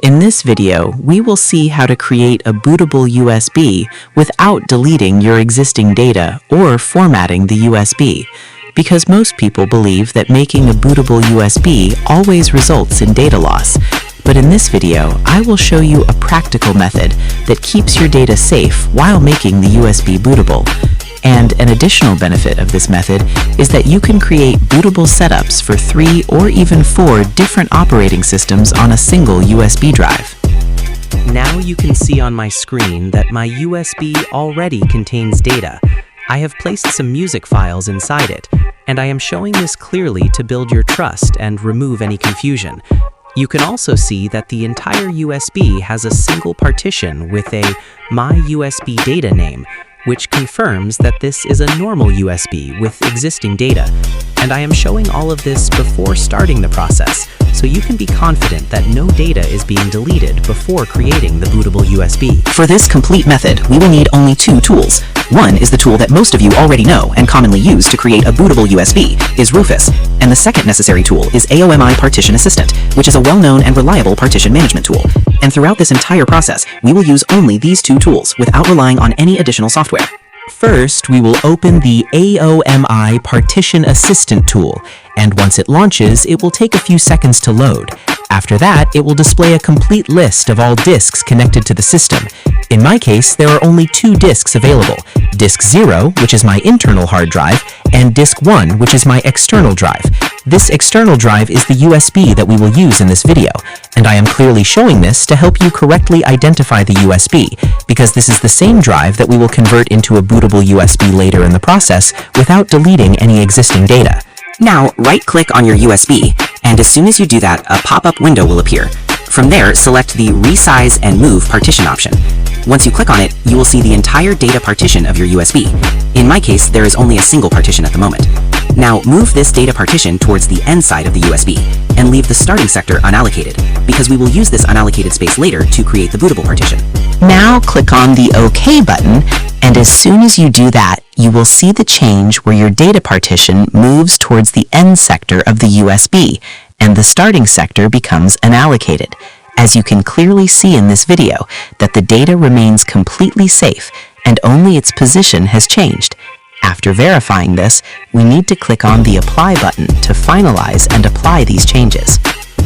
In this video, we will see how to create a bootable USB without deleting your existing data or formatting the USB, because most people believe that making a bootable USB always results in data loss. But in this video, I will show you a practical method that keeps your data safe while making the USB bootable. And an additional benefit of this method is that you can create bootable setups for 3 or even 4 different operating systems on a single USB drive. Now you can see on my screen that my USB already contains data. I have placed some music files inside it, and I am showing this clearly to build your trust and remove any confusion. You can also see that the entire USB has a single partition with a My USB Data name, which confirms that this is a normal USB with existing data. And I am showing all of this before starting the process, so you can be confident that no data is being deleted before creating the bootable USB. For this complete method, we will need only 2 tools. One is the tool that most of you already know and commonly use to create a bootable USB, is Rufus. And the second necessary tool is AOMI Partition Assistant, which is a well-known and reliable partition management tool. And throughout this entire process, we will use only these 2 tools without relying on any additional software. First, we will open the AOMI Partition Assistant tool, and once it launches, it will take a few seconds to load. After that, it will display a complete list of all disks connected to the system. In my case, there are only 2 disks available, Disk 0, which is my internal hard drive, and Disk 1, which is my external drive. This external drive is the USB that we will use in this video, and I am clearly showing this to help you correctly identify the USB, because this is the same drive that we will convert into a bootable USB later in the process without deleting any existing data. Now, right-click on your USB, and as soon as you do that, a pop-up window will appear. From there, select the Resize and Move partition option. Once you click on it, you will see the entire data partition of your USB. In my case, there is only a single partition at the moment. Now, move this data partition towards the end side of the USB, and leave the starting sector unallocated, because we will use this unallocated space later to create the bootable partition. Now click on the OK button, and as soon as you do that, you will see the change where your data partition moves towards the end sector of the USB, and the starting sector becomes unallocated. As you can clearly see in this video, that the data remains completely safe, and only its position has changed. After verifying this, we need to click on the Apply button to finalize and apply these changes.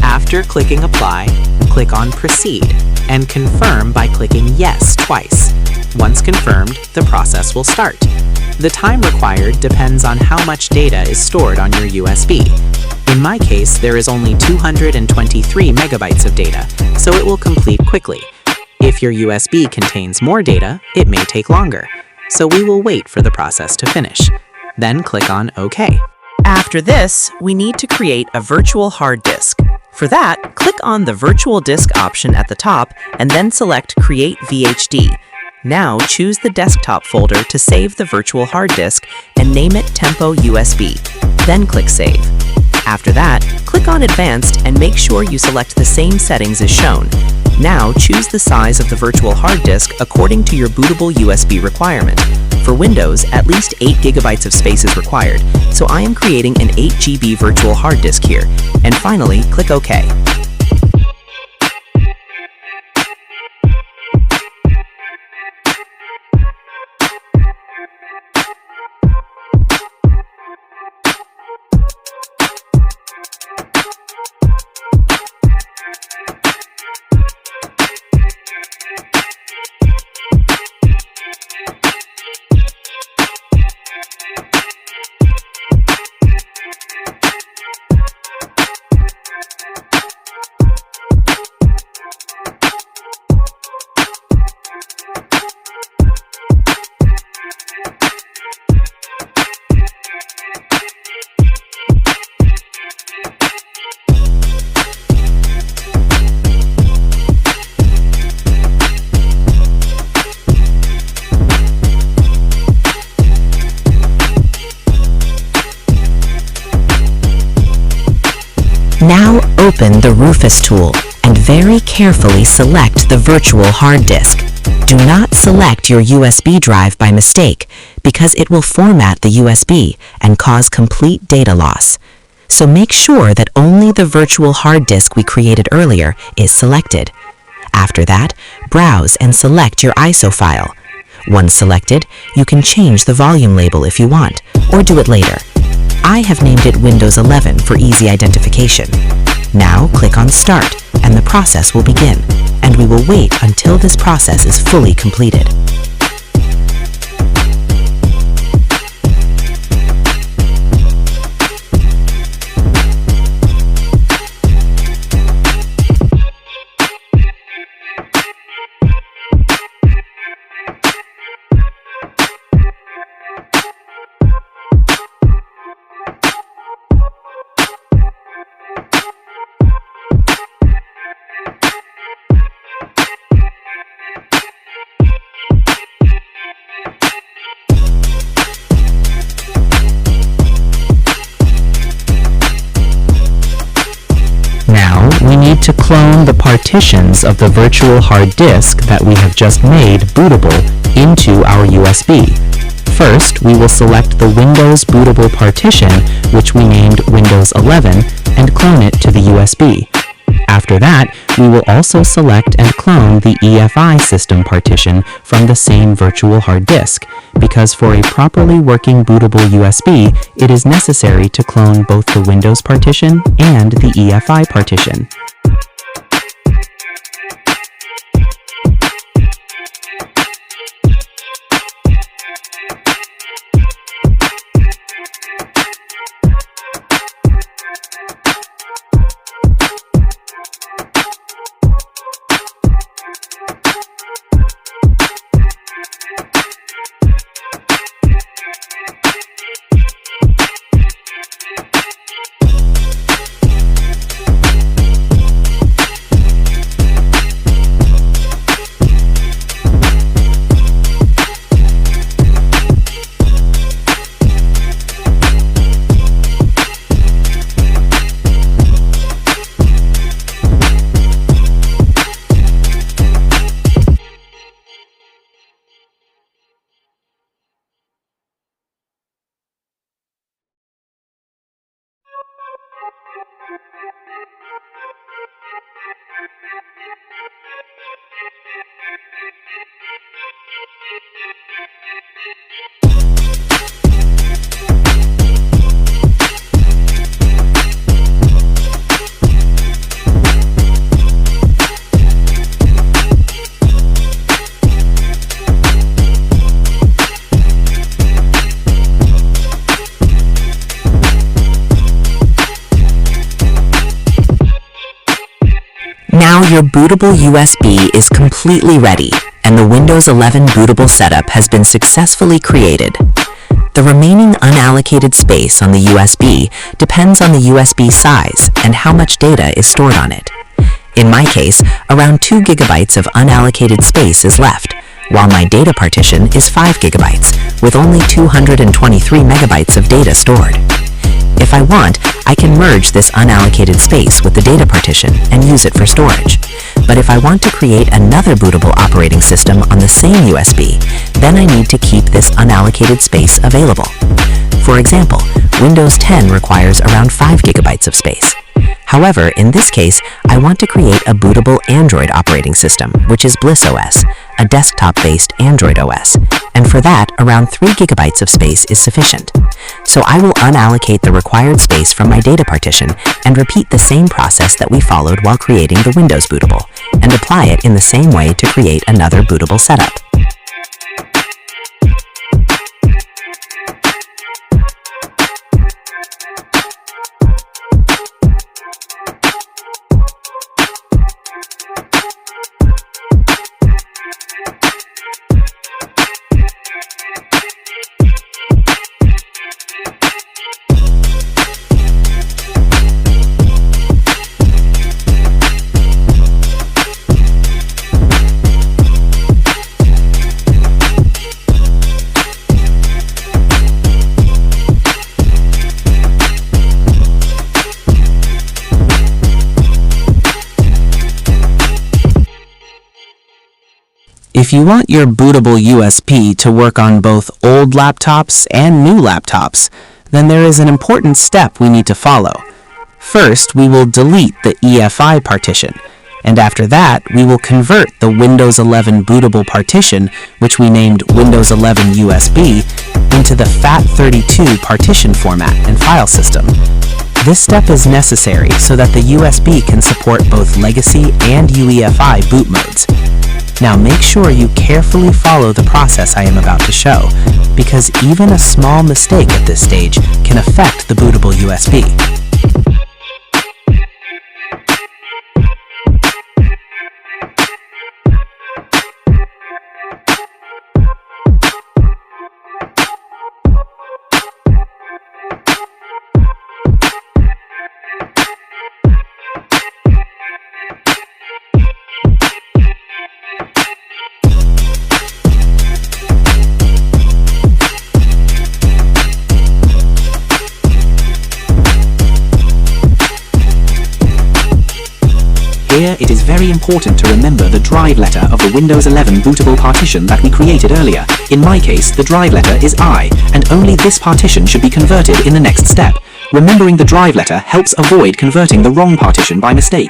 After clicking Apply, click on Proceed, and confirm by clicking Yes twice. Once confirmed, the process will start. The time required depends on how much data is stored on your USB. In my case, there is only 223 megabytes of data, so it will complete quickly. If your USB contains more data, it may take longer, so we will wait for the process to finish. Then click on OK. After this, we need to create a virtual hard disk. For that, click on the Virtual Disk option at the top and then select Create VHD. Now choose the desktop folder to save the virtual hard disk and name it Tempo USB. Then click Save. After that, click on Advanced and make sure you select the same settings as shown. Now choose the size of the virtual hard disk according to your bootable USB requirement. For Windows, at least 8 GB of space is required, so I am creating an 8 GB virtual hard disk here. And finally, click OK. Now open the Rufus tool and very carefully select the virtual hard disk. Do not select your USB drive by mistake, because it will format the USB and cause complete data loss. So make sure that only the virtual hard disk we created earlier is selected. After that, browse and select your ISO file. Once selected, you can change the volume label if you want, or do it later. I have named it Windows 11 for easy identification. Now click on Start, and the process will begin, and we will wait until this process is fully completed. Now, we need to clone the partitions of the virtual hard disk that we have just made bootable into our USB. First, we will select the Windows bootable partition, which we named Windows 11, and clone it to the USB. After that, we will also select and clone the EFI system partition from the same virtual hard disk, because for a properly working bootable USB, it is necessary to clone both the Windows partition and the EFI partition. Now your bootable USB is completely ready, and the Windows 11 bootable setup has been successfully created. The remaining unallocated space on the USB depends on the USB size and how much data is stored on it. In my case, around 2 gigabytes of unallocated space is left, while my data partition is 5 gigabytes, with only 223 megabytes of data stored. If I want, I can merge this unallocated space with the data partition and use it for storage. But if I want to create another bootable operating system on the same USB, then I need to keep this unallocated space available. For example, Windows 10 requires around 5 gigabytes of space. However, in this case, I want to create a bootable Android operating system, which is Bliss OS, a desktop-based Android OS, and for that, around 3 gigabytes of space is sufficient. So I will unallocate the required space from my data partition and repeat the same process that we followed while creating the Windows bootable, and apply it in the same way to create another bootable setup. If you want your bootable USB to work on both old laptops and new laptops, then there is an important step we need to follow. First, we will delete the EFI partition. And after that, we will convert the Windows 11 bootable partition, which we named Windows 11 USB, into the FAT32 partition format and file system. This step is necessary so that the USB can support both legacy and UEFI boot modes. Now make sure you carefully follow the process I am about to show, because even a small mistake at this stage can affect the bootable USB. Here, it is very important to remember the drive letter of the Windows 11 bootable partition that we created earlier. In my case, the drive letter is I, and only this partition should be converted in the next step. Remembering the drive letter helps avoid converting the wrong partition by mistake.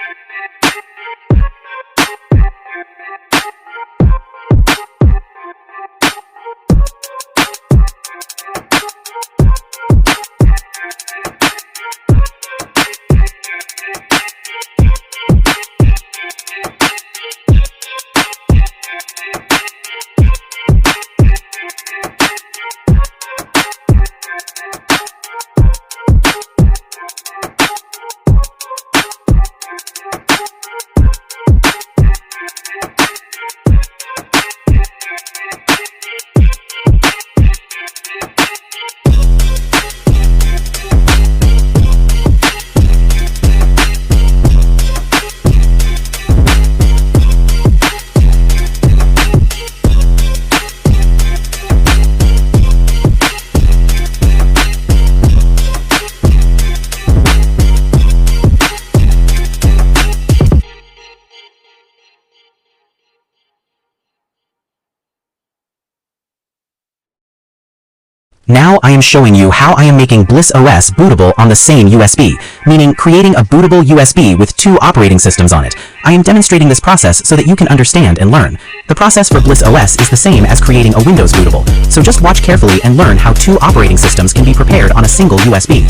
Now I am showing you how I am making Bliss OS bootable on the same USB, meaning creating a bootable USB with two operating systems on it. I am demonstrating this process so that you can understand and learn. The process for Bliss OS is the same as creating a Windows bootable, so just watch carefully and learn how two operating systems can be prepared on a single USB.